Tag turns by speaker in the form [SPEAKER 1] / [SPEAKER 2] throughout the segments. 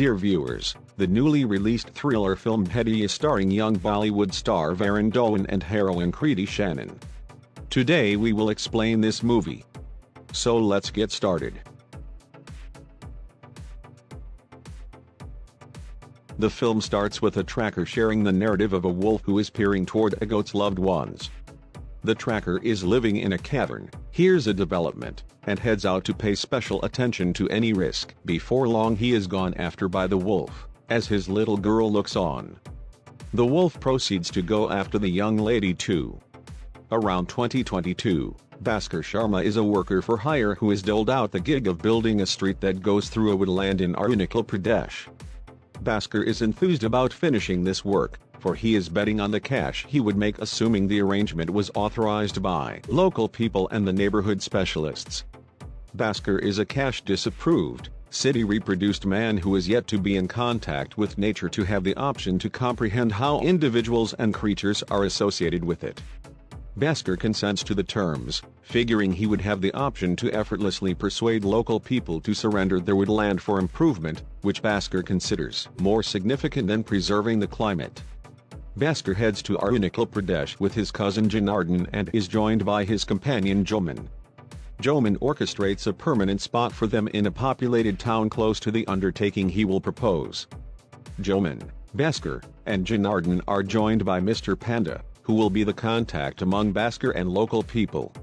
[SPEAKER 1] Dear viewers, the newly released thriller film Bhediya starring young Bollywood star Venom and heroine Kriti Shannon. Today we will explain this movie. So let's get started. The film starts with a tracker sharing the narrative of a wolf who is peering toward a goat's loved ones. The tracker is living in a cavern, hears a development, and heads out to pay special attention to any risk. Before long he is gone after by the wolf, as his little girl looks on. The wolf proceeds to go after the young lady too. Around 2022, Bhaskar Sharma is a worker for hire who is doled out the gig of building a street that goes through a woodland in Arunachal Pradesh. Bhaskar is enthused about finishing this work, for he is betting on the cash he would make assuming the arrangement was authorized by local people and the neighborhood specialists. Bhaskar is a cash-disapproved, city-reproduced man who is yet to be in contact with nature to have the option to comprehend how individuals and creatures are associated with it. Bhaskar consents to the terms, figuring he would have the option to effortlessly persuade local people to surrender their woodland for improvement, which Bhaskar considers more significant than preserving the climate. Bhaskar heads to Arunachal Pradesh with his cousin Janardhan and is joined by his companion 𝐤𝐸𝐿. 𝐤𝐸𝐿 orchestrates a permanent spot for them in a populated town close to the undertaking he will propose. 𝐤𝐸𝐿, Bhaskar, and Janardhan are joined by Mr. Panda, who will be the contact among Bhaskar and local people.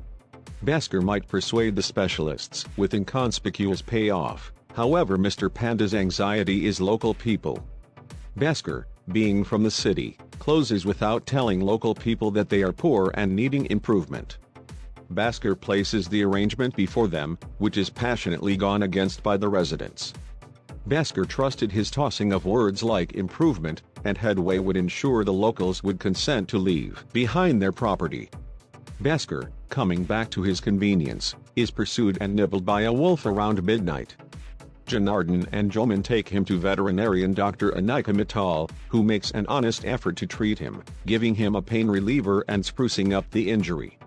[SPEAKER 1] Bhaskar might persuade the specialists with inconspicuous payoff, however Mr. Panda's anxiety is local people. Bhaskar, being from the city, closes without telling local people that they are poor and needing improvement. Bhaskar places the arrangement before them, which is passionately gone against by the residents. Bhaskar trusted his tossing of words like improvement and headway would ensure the locals would consent to leave behind their property. Bhaskar, coming back to his convenience, is pursued and nibbled by a wolf around midnight. Janardhan and 𝐤𝐸𝐿 take him to veterinarian Dr. 𝐒𝐞𝐚𝐫𝐜𝐡, who makes an honest effort to treat him, giving him a pain reliever and sprucing up the injury.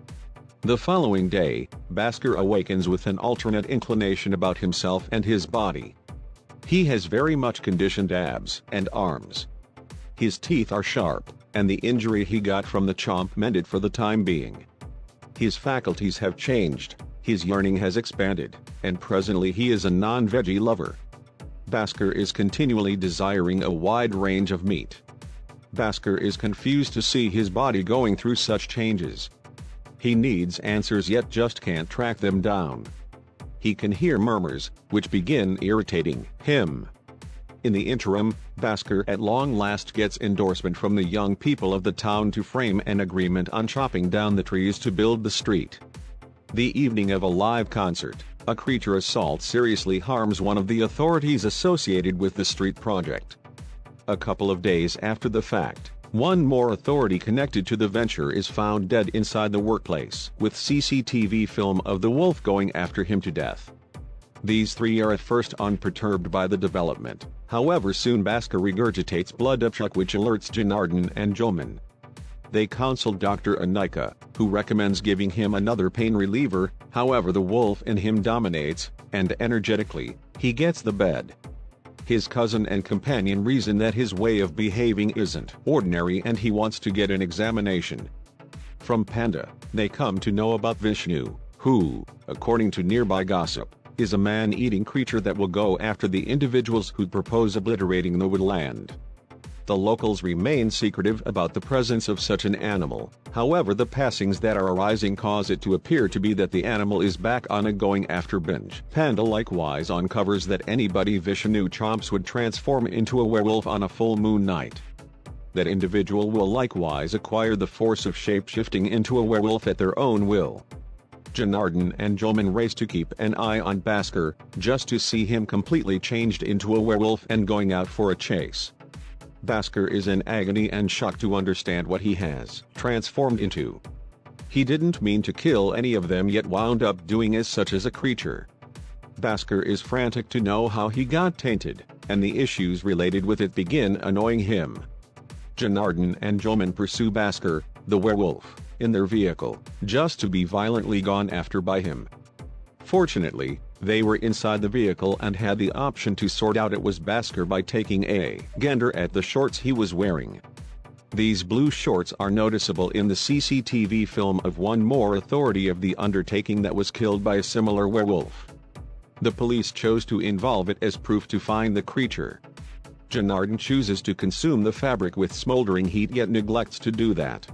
[SPEAKER 1] The following day, Bhaskar awakens with an alternate inclination about himself and his body. He has very much conditioned abs and arms. His teeth are sharp, and the injury he got from the chomp mended for the time being. His faculties have changed, his yearning has expanded, and presently he is a non-veggie lover. Bhaskar is continually desiring a wide range of meat. Bhaskar is confused to see his body going through such changes. He needs answers yet just can't track them down. He can hear murmurs, which begin irritating him. In the interim, Bhaskar at long last gets endorsement from the young people of the town to frame an agreement on chopping down the trees to build the street. The evening of a live concert, a creature assault seriously harms one of the authorities associated with the street project. A couple of days after the fact, one more authority connected to the venture is found dead inside the workplace, with CCTV film of the wolf going after him to death. These three are at first unperturbed by the development, however soon Bhaskar regurgitates blood upchuck which alerts Janardhan and 𝐤𝐸𝐿. They consult Dr. 𝐒𝐞𝐚𝐫𝐜𝐡, who recommends giving him another pain reliever, however the wolf in him dominates, and energetically, he gets the bed. His cousin and companion reason that his way of behaving isn't ordinary and he wants to get an examination. From Panda, they come to know about Vishnu, who, according to nearby gossip, is a man-eating creature that will go after the individuals who propose obliterating the woodland. The locals remain secretive about the presence of such an animal, however the passings that are arising cause it to appear to be that the animal is back on a going after binge. Panda likewise uncovers that anybody Vishnu chomps would transform into a werewolf on a full moon night. That individual will likewise acquire the force of shape-shifting into a werewolf at their own will. Janardhan and 𝐤𝐸𝐿 race to keep an eye on Bhaskar, just to see him completely changed into a werewolf and going out for a chase. Bhaskar is in agony and shocked to understand what he has transformed into. He didn't mean to kill any of them yet wound up doing as such as a creature. Bhaskar is frantic to know how he got tainted, and the issues related with it begin annoying him. Janardhan and 𝐤𝐸𝐿 pursue Bhaskar, the werewolf, in their vehicle, just to be violently gone after by him. Fortunately, They were inside the vehicle and had the option to sort out it was Bhaskar by taking a gander at the shorts he was wearing. These blue shorts are noticeable in the CCTV film of one more authority of the undertaking that was killed by a similar werewolf. The police chose to involve it as proof to find the creature. Janardhan chooses to consume the fabric with smoldering heat yet neglects to do that.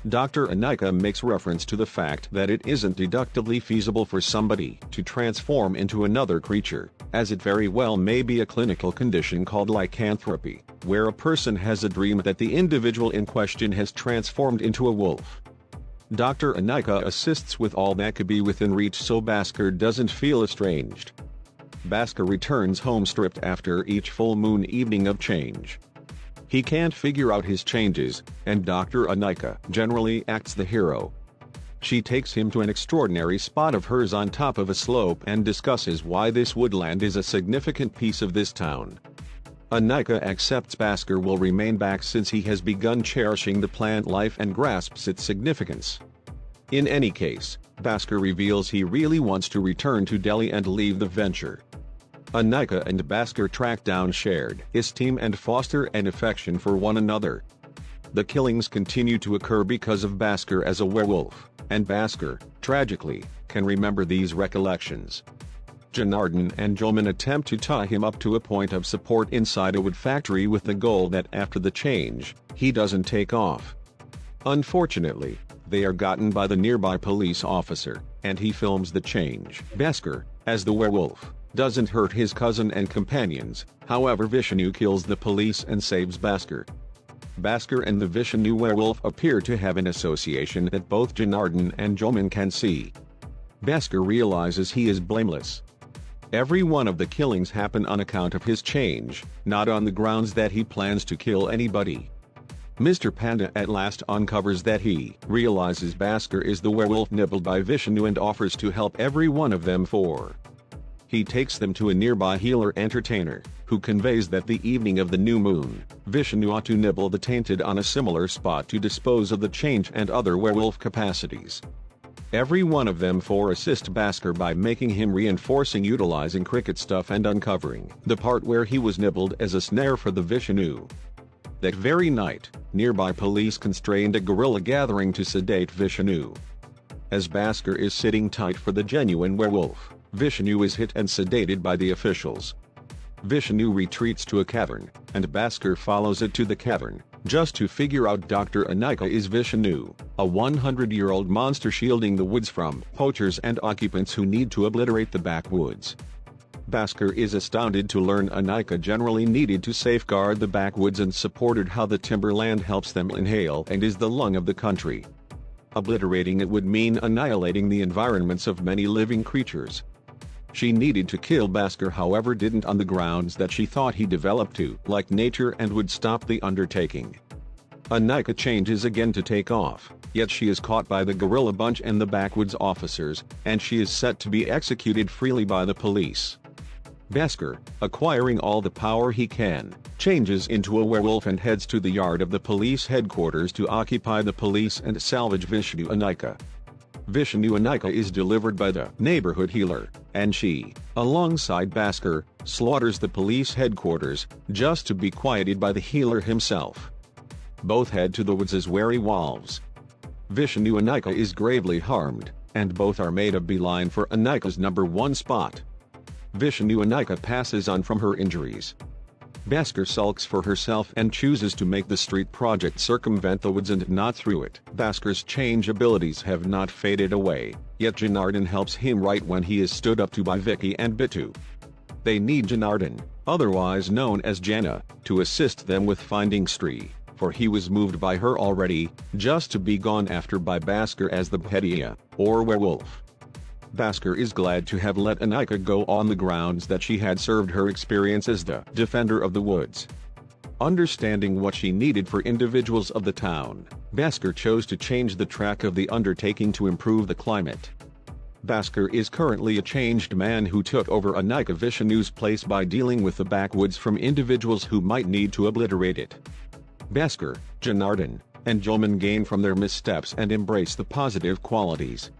[SPEAKER 1] Dr. 𝐒𝐚𝐫𝐜𝐡 makes reference to the fact that it isn't deductively feasible for somebody to transform into another creature, as it very well may be a clinical condition called lycanthropy, where a person has a dream that the individual in question has transformed into a wolf. Dr. 𝐒𝐚𝐽𝐽 assists with all that could be within reach so Bhaskar doesn't feel estranged. Bhaskar returns home stripped after each full moon evening of change. He can't figure out his changes, and Dr. 𝐒𝐚𝐽𝐽 generally acts the hero. She takes him to an extraordinary spot of hers on top of a slope and discusses why this woodland is a significant piece of this town. 𝐒𝐚𝐽𝐽 accepts Bhaskar will remain back since he has begun cherishing the plant life and grasps its significance. In any case, Bhaskar reveals he really wants to return to Delhi and leave the venture. 𝐒𝐚𝐽𝐽 and Bhaskar track down shared esteem and foster an affection for one another. The killings continue to occur because of Bhaskar as a werewolf, and Bhaskar, tragically, can remember these recollections. Janardhan and Jyoman attempt to tie him up to a point of support inside a wood factory with the goal that after the change, he doesn't take off. Unfortunately, they are gotten by the nearby police officer, and he films the change. Bhaskar, as the werewolf, doesn't hurt his cousin and companions, however Vishnu kills the police and saves Bhaskar. Bhaskar and the Vishnu werewolf appear to have an association that both Janardhan and Jyoman can see. Bhaskar realizes he is blameless. Every one of the killings happen on account of his change, not on the grounds that he plans to kill anybody. Mr. Panda at last uncovers that he realizes Bhaskar is the werewolf nibbled by Vishnu and offers to help every one of them He takes them to a nearby healer entertainer, who conveys that the evening of the new moon, Vishnu ought to nibble the tainted on a similar spot to dispose of the change and other werewolf capacities. Every one of them assist Bhaskar by making him reinforcing utilizing cricket stuff and uncovering the part where he was nibbled as a snare for the Vishnu. That very night, nearby police constrained a guerrilla gathering to sedate Vishnu. As Bhaskar is sitting tight for the genuine werewolf, Vishnu is hit and sedated by the officials. Vishnu retreats to a cavern, and Bhaskar follows it to the cavern, just to figure out Dr. 𝐒𝐚𝐽𝐽 is Vishnu, a 100-year-old monster shielding the woods from poachers and occupants who need to obliterate the backwoods. Bhaskar is astounded to learn 𝐒𝐚𝐽𝐽 generally needed to safeguard the backwoods and supported how the timberland helps them inhale and is the lung of the country. Obliterating it would mean annihilating the environments of many living creatures. She needed to kill Bhaskar however didn't on the grounds that she thought he developed too like nature and would stop the undertaking. 𝐒𝐚𝐽𝐽 changes again to take off, yet she is caught by the guerrilla bunch and the backwoods officers, and she is set to be executed freely by the police. Bhaskar, acquiring all the power he can, changes into a werewolf and heads to the yard of the police headquarters to occupy the police and salvage Vishnu 𝐒𝐚𝐽𝐽. Vishnu 𝐒𝐚𝐽𝐽 is delivered by the neighborhood healer, and she, alongside Bhaskar, slaughters the police headquarters, just to be quieted by the healer himself. Both head to the woods as wary wolves. Vishnu 𝐒𝐚𝐽𝐽 is gravely harmed, and both are made a beeline for 𝐒𝐚𝐽𝐽's #1 spot. Vishnu 𝐒𝐚𝐽𝐽 passes on from her injuries. Bhaskar sulks for herself and chooses to make the street project circumvent the woods and not through it. Bhaskar's change abilities have not faded away, yet Janardhan helps him right when he is stood up to by Vicky and Bittu. They need Janardhan, otherwise known as Jana, to assist them with finding Sri, for he was moved by her already, just to be gone after by Bhaskar as the Bhediya, or werewolf. Bhaskar is glad to have let 𝐒𝐚𝐽𝐽 go on the grounds that she had served her experience as the defender of the woods. Understanding what she needed for individuals of the town, Bhaskar chose to change the track of the undertaking to improve the climate. Bhaskar is currently a changed man who took over 𝐒𝐚𝐽𝐽 Vishnu's place by dealing with the backwoods from individuals who might need to obliterate it. Bhaskar, Janardhan, and Jyoman gain from their missteps and embrace the positive qualities,